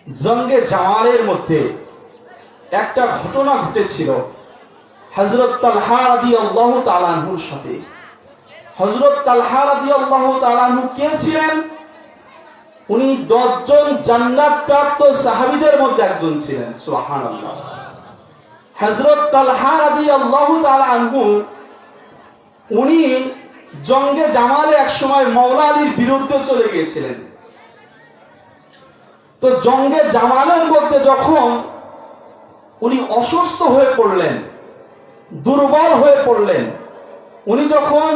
জঙ্গে জামালের মধ্যে একটা ঘটনা ঘটেছিল হযরত তালহা রাদিয়াল্লাহু তাআলা আনহুর সাথে। হযরত তালহা রাদিয়াল্লাহু তাআলা আনহু কে ছিলেন? উনি 10 জন জান্নাত প্রাপ্ত সাহাবীদের মধ্যে একজন ছিলেন। সুবহানাল্লাহ। হযরত তালহা রাদিয়াল্লাহু তাআলা আনহু উনি জঙ্গে জামালে এক সময় মাওলা আলীর বিরুদ্ধে চলে গিয়েছিলেন। তো জঙ্গে জামালের মধ্যে যখন উনি অসুস্থ হয়ে পড়লেন, দুর্বল হয়ে পড়লেন, উনি যখন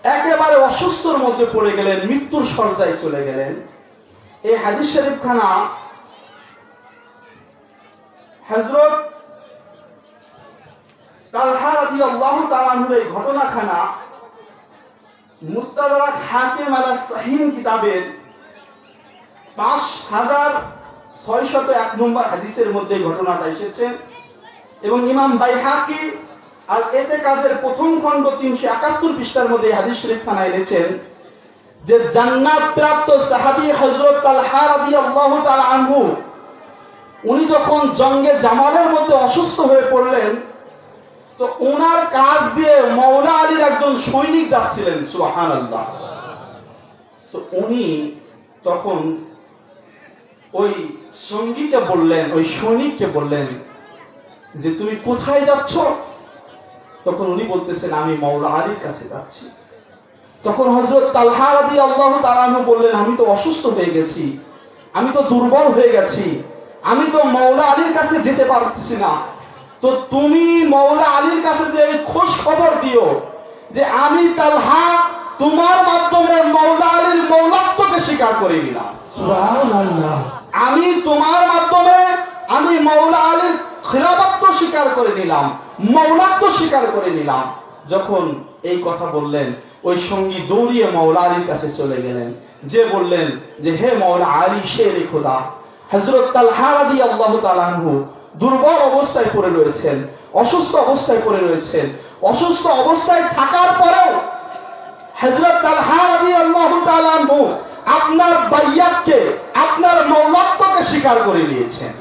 একেবারে অসুস্থর মধ্যে পড়ে গেলেন, মৃত্যুর শয্যায় চলে গেলেন, এই হাদিস শরীফ খানা হযরত তালহা রাদিয়াল্লাহু তাআলা আনহুর এই ঘটনাখানা মুস্তাদরাক হাকিম আলা সাহিহ কিতাবের 5601 নম্বর হাদিসের মধ্যে ঘটনাটা এসেছে এবং ইমাম বাইহাকি আল ইতিকাদের প্রথম খণ্ড 371 পৃষ্ঠার মধ্যে হাদিস শরীফ খানা এনেছেন যে জান্নাত প্রাপ্ত সাহাবী হযরত তালহা রাদিয়াল্লাহু তাআলা আনহু উনি যখন জঙ্গে জামালের মধ্যে অসুস্থ হয়ে পড়লেন, তো ওনার কাজ দিয়ে মাওলা আলীর একজন সৈনিক যাচ্ছিলেন। সুবহানাল্লাহ। তো উনি তখন ওই সঙ্গীকে বললেন, ওই সৈনিককে বললেন যে তুমি কোথায় যাচ্ছ? তখন উনি বলতেছেন আমি মাওলা আলীর কাছে যাচ্ছি। তখন হযরত তালহা রাদিয়াল্লাহু তাআলা আনহু বললেন আমি তো অসুস্থ হয়ে গেছি, আমি তো দুর্বল হয়ে গেছি, আমি তো মাওলা আলীর কাছে যেতে পারতেছি না। তো তুমি মাওলা আলীর কাছে যে খোঁজ খবর দিও যে আমি তালহা তোমার মাধ্যমে মাওলা আলীর মৌলাত্বকে স্বীকার করে নিলাম। সুবহানাল্লাহ। আমি তোমার মাধ্যমে আমি মাওলা আলীর খিলাফত স্বীকার করে নিলাম, মৌলাত্ব স্বীকার করে নিলাম। যখন এই কথা বললেন, ওই সঙ্গী দৌড়িয়ে মাওলা আলীর কাছে চলে গেলেন, যে বললেন যে হে মাওলা আলী শের খোদা, হযরত তালহা রাদিয়াল্লাহু তাআলা আনহু দুর্বল অবস্থায় পড়ে রয়েছেন, অসুস্থ অবস্থায় পড়ে রয়েছেন। অসুস্থ অবস্থায় থাকার পরেও হযরত তালহা রাদিয়াল্লাহু তাআলা আনহু আপনার বাইয়াতকে, আপনার মৌলাত্বকে স্বীকার করে নিয়েছেন।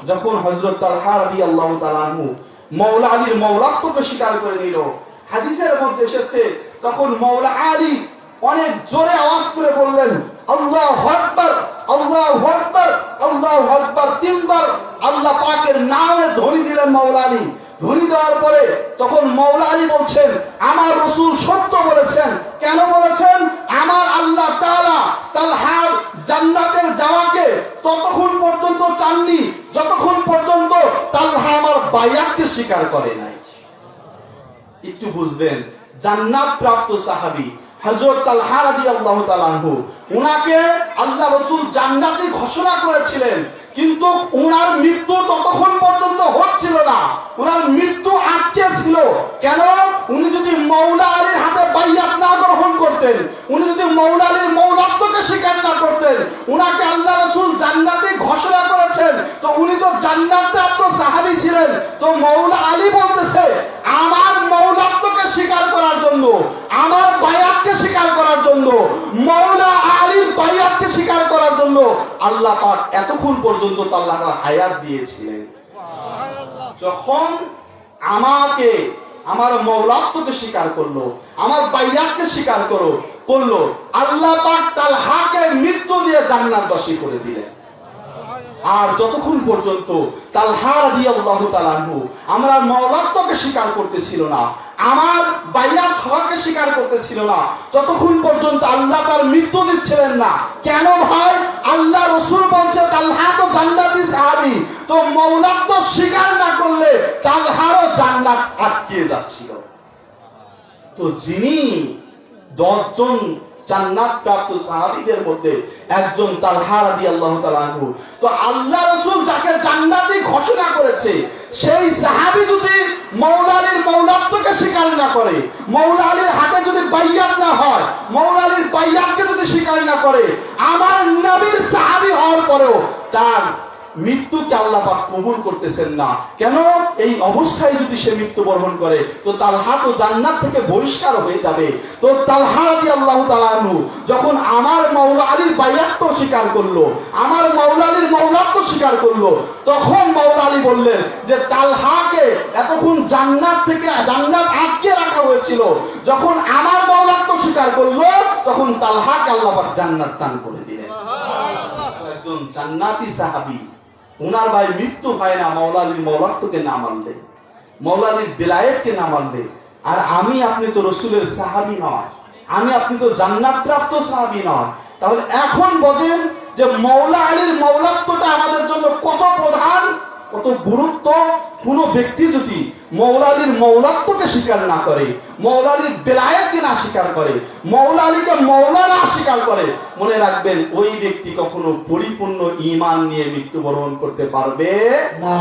যখন হযরত তালহা রাদিয়াল্লাহু তাআলা আনহু মাওলা আলীর মৌলাত্বকে স্বীকার করে নিল, হাদিসের মধ্যে এসেছে তখন মাওলা আলী অনেক জোরে আওয়াজ করে বললেন আল্লাহু আকবার, আল্লাহু আকবার, আল্লাহু আকবার। 3 বার আল্লাহ পাকের নামে ধ্বনি দিলেন মাওলা আলী। ধ্বনি দেওয়ার পরে তখন মাওলা আলী বলছেন আমার রাসূল সত্য বলেছেন। কেন বলেছেন? আমার আল্লাহ তাআলা তালহার জান্নাতের যাওয়াকে ততক্ষণ পর্যন্ত চাননি যতক্ষণ পর্যন্ত তালহা আমার বাইয়াতকে স্বীকার করে নাই। একটু বুঝবেন, জান্নাত প্রাপ্ত সাহাবী হযরত তালহা রাদিয়াল্লাহু তাআলা আনহু, উনাকে আল্লাহ রাসূল জান্নাতি ঘোষণা করেছিলেন, কিন্তু উনার মৃত্যু ততক্ষণ পর্যন্ত হচ্ছিল না, উনার মৃত্যু আটকে ছিল। কেন? উনি যদি মাওলা আলীর হাতে বাইয়াত না গ্রহণ করতেন, উনি যদি মাওলা আলীর মৌলাত্বকে স্বীকার না করতেন, উনাকে আল্লাহ রাসূল জান্নাতি ঘোষণা করেছেন, তো উনি তো জান্নাত প্রাপ্ত সাহাবী ছিলেন। তো মাওলা আলী বলতেছে আমার মৌলাত্বকে স্বীকার করার জন্য, আমার বাইয়াতকে স্বীকার করার জন্য, মাওলা আলীর বাইয়াতকে স্বীকার করার জন্য আল্লাহ পাক এতক্ষণ পর্যন্ত তাআলা হায়াত দিয়েছিলেন। যখন আমাকে আমার মৌলাত্বকে স্বীকার করলো, আমার বাইয়াতকে স্বীকার করলো, আল্লাহ পাক তালহাকে মৃত্যু দিয়ে জান্নাতবাসী করে দিলেন। আর যতক্ষণ পর্যন্ত তালহা রাদিয়াল্লাহু তাআলা আনহু আমরা মৌলাত্বকে স্বীকার করতেছিল না, আমার বাইয়াত হওয়াকে স্বীকার করতেছিল না, ততক্ষণ পর্যন্ত আল্লাহ তার মৃত্যু দিচ্ছিলেন না। কেন ভাই? আল্লাহ রাসূল বলছে তালহা তো জান্নাতি সাহাবী, তো মৌলাত্ব স্বীকার না করলে তালহারও জান্নাত আটকে যাচ্ছিল। তো যিনি 10 জন জান্নাত প্রাপ্ত সাহাবীদের মধ্যে একজন তালহা রাদিয়াল্লাহু তাআলা আনহু, তো আল্লাহ রাসূল যাকে জান্নাতি ঘোষণা করেছে সেই সাহাবী যদি মাওলা আলীর মৌলাত্বকে স্বীকার না করে, মাওলা আলীর হাতে যদি বাইয়াত না হয়, মাওলা আলীর বাইয়াতকে যদি স্বীকার না করে, আমার নবীর সাহাবী হওয়ার পরেও তার মৃত্যুকে আল্লাহ পাক কবুল করতেছেন না। কেন? এই অবস্থায় যদি সে মৃত্যুবরণ করে তো তালহা তো জান্নাত থেকে বহিষ্কার হয়ে যাবে। তো তালহা রাদিয়াল্লাহু তাআলা আনহু যখন আমার মাওলা আলীর বাইয়াত স্বীকার করলো, আমার মাওলা আলীর মওলাত্ব স্বীকার করলো, তখন মাওলা আলী বললেন যে তালহাকে এতক্ষণ জান্নাত থেকে জান্নাত আটকে রাখা হয়েছিল, যখন আমার মওলাত্ব স্বীকার করলো তখন তালহাকে আল্লাহ পাক জান্নাত দান করে দিলেন। একজন জান্নাতি সাহাবী, উনার ভাই মৃত্যু হয় না মাওলা আলীর মওলাত্বকে না মানলে, মাওলা আলীর বেলায়েতকে না মানলে। আর আমি আপনি তো রাসূলের সাহাবী নয়, আমি আপনি তো জান্নাত প্রাপ্ত সাহাবী নয়। তাহলে এখন বোঝেন যে মাওলা আলীর মওলাত্বটা আমাদের জন্য কত প্রধান, কত গুরুত্ব। কোন ব্যক্তি যদি মাওলা আলীর মওলাত্বকে স্বীকার না করে, মাওলা আলীর বেলায়েতকে না স্বীকার করে, মাওলা আলীকে মাওলা না স্বীকার করে, মনে রাখবেন ওই ব্যক্তি কখনো পরিপূর্ণ ঈমান নিয়ে মৃত্যুবরণ করতে পারবে না।